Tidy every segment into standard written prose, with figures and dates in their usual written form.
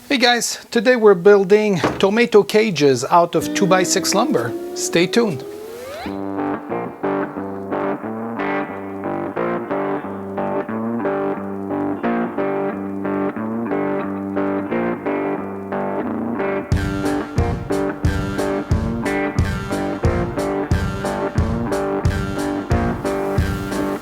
Hey guys, today we're building tomato cages out of 2x6 lumber. Stay tuned.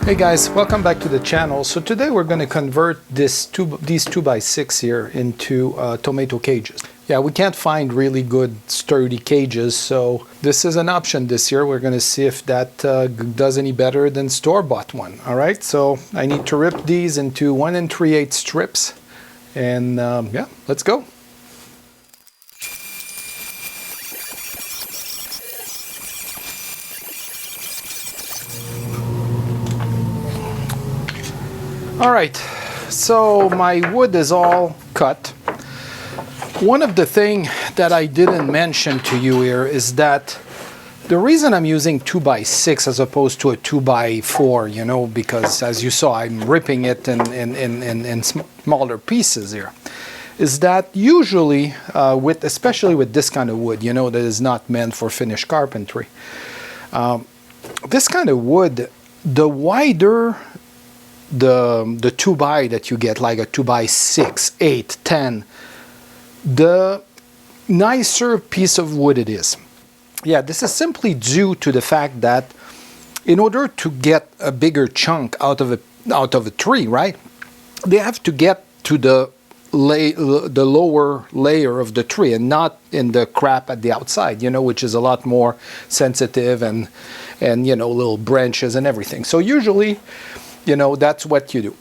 Hey guys, welcome back to the channel. So today we're going to convert these 2x6 here into tomato cages. Yeah, we can't find really good sturdy cages, so this is an option this year. We're going to see if that does any better than store-bought one. All right, so I need to rip these into 1 3/8 strips, and yeah, let's go. All right, so my wood is all cut. One of the things that I didn't mention to you here is that the reason I'm using 2x6 as opposed to a 2x4, you know, because as you saw, I'm ripping it in smaller pieces here, is that usually, especially with this kind of wood, you know, that is not meant for finished carpentry, this kind of wood, the wider the 2x that you get, like a 2x6, 8, 10, the nicer piece of wood it is. Yeah, this is simply due to the fact that in order to get a bigger chunk out of a tree, right, they have to get to the lower layer of the tree and not in the crap at the outside, you know, which is a lot more sensitive and you know, little branches and everything. So usually, you know, that's what you do.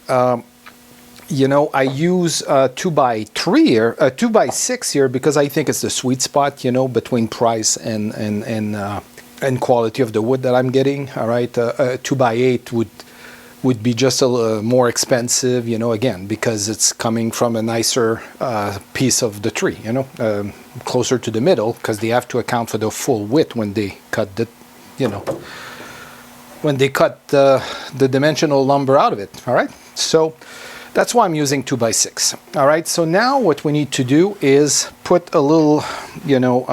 You know, I use 2x3 here, 2x6 here, because I think it's the sweet spot, you know, between price and quality of the wood that I'm getting. All right, 2x8 would be just a little more expensive, you know, again, because it's coming from a nicer piece of the tree, you know, closer to the middle, because they have to account for the full width when they cut the, you know, when they cut the dimensional lumber out of it. All right, so that's why I'm using 2x6. All right, so now what we need to do is put a little, you know,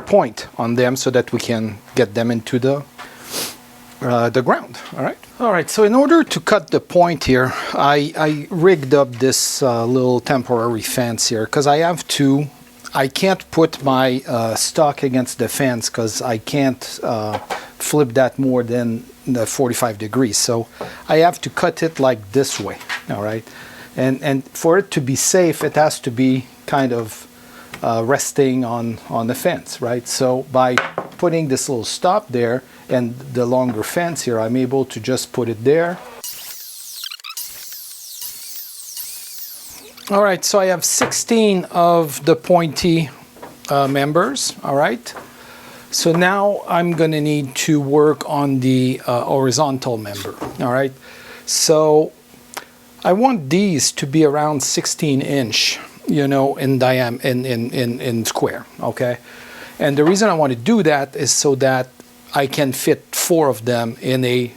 point on them so that we can get them into the ground. All right, so in order to cut the point here, I rigged up this little temporary fence here, because I can't put my stock against the fence, because I can't flip that more than the 45 degrees. So I have to cut it like this way. All right, and for it to be safe, it has to be kind of resting on the fence, right? So by putting this little stop there and the longer fence here, I'm able to just put it there. All right, so I have 16 of the pointy members. All right, so now I'm going to need to work on the horizontal member. All right, so I want these to be around 16 inch, you know, in diameter, in square. Okay, and the reason I want to do that is so that I can fit 4 of them in a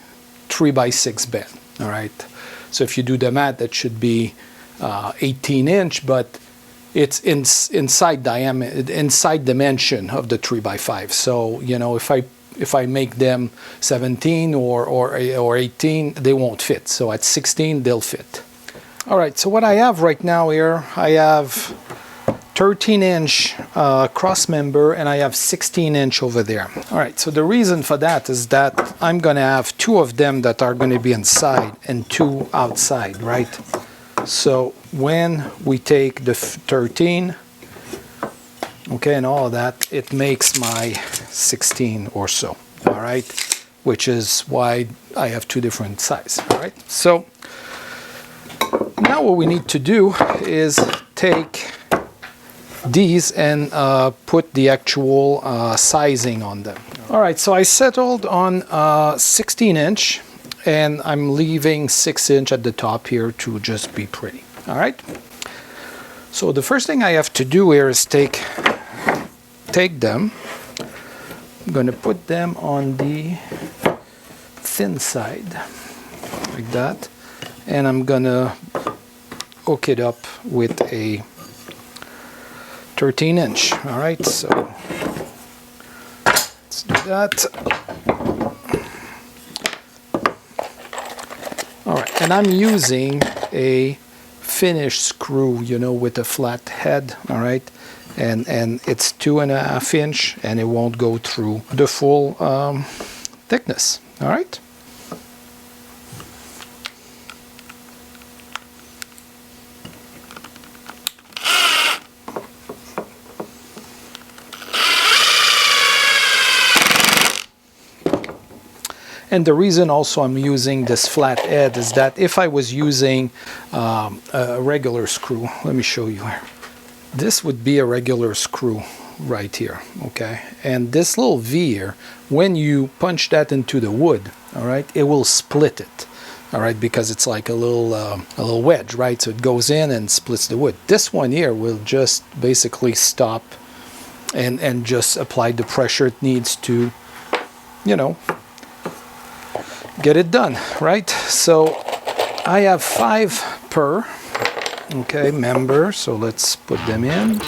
3x6 bed. All right, so if you do the math, that should be 18 inch, but it's inside diameter, inside dimension of the 3x5. So, you know, if I make them 17 or 18, they won't fit. So at 16, they'll fit. All right, so what I have right now here, I have 13 inch cross member, and I have 16 inch over there. All right, so the reason for that is that I'm gonna have 2 of them that are gonna be inside and 2 outside, right? So when we take the 13, okay, and all of that, it makes my 16 or so, all right, which is why I have 2 different sizes. All right, so now what we need to do is take these and put the actual sizing on them. All right, so I settled on 16 inch. And I'm leaving 6 inch at the top here to just be pretty. All right. So the first thing I have to do here is take them. I'm going to put them on the thin side, like that, and I'm going to hook it up with a 13-inch. All right, so let's do that. All right, and I'm using a finished screw, you know, with a flat head. All right, and it's 2.5 inch, and it won't go through the full thickness. All right. And the reason also I'm using this flat head is that if I was using a regular screw, let me show you here. This would be a regular screw right here, okay? And this little V here, when you punch that into the wood, all right, it will split it, all right, because it's like a little wedge, right? So it goes in and splits the wood. This one here will just basically stop and just apply the pressure it needs to, you know, get it done, right? So I have 5 per, okay, member, so let's put them in.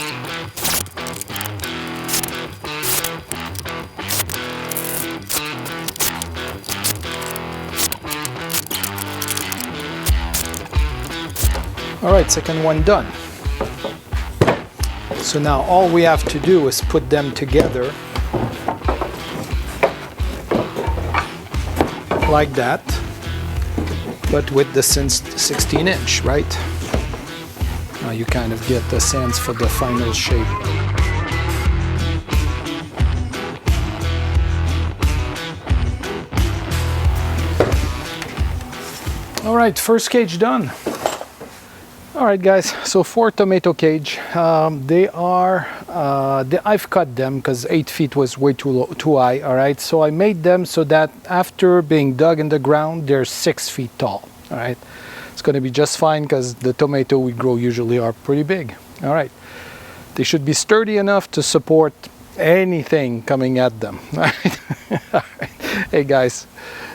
All right, second one done. So now all we have to do is put them together like that, but with the 16-inch, right? Now you kind of get the sense for the final shape. All right, first cage done. All right, guys, so 4 tomato cage. They are, I've cut them because 8 feet was way too high, all right? So I made them so that after being dug in the ground, they're 6 feet tall, all right? It's gonna be just fine because the tomato we grow usually are pretty big, all right? They should be sturdy enough to support anything coming at them, all right? All right. Hey, guys,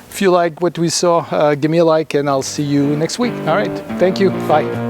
if you like what we saw, give me a like and I'll see you next week, all right? Thank you, bye.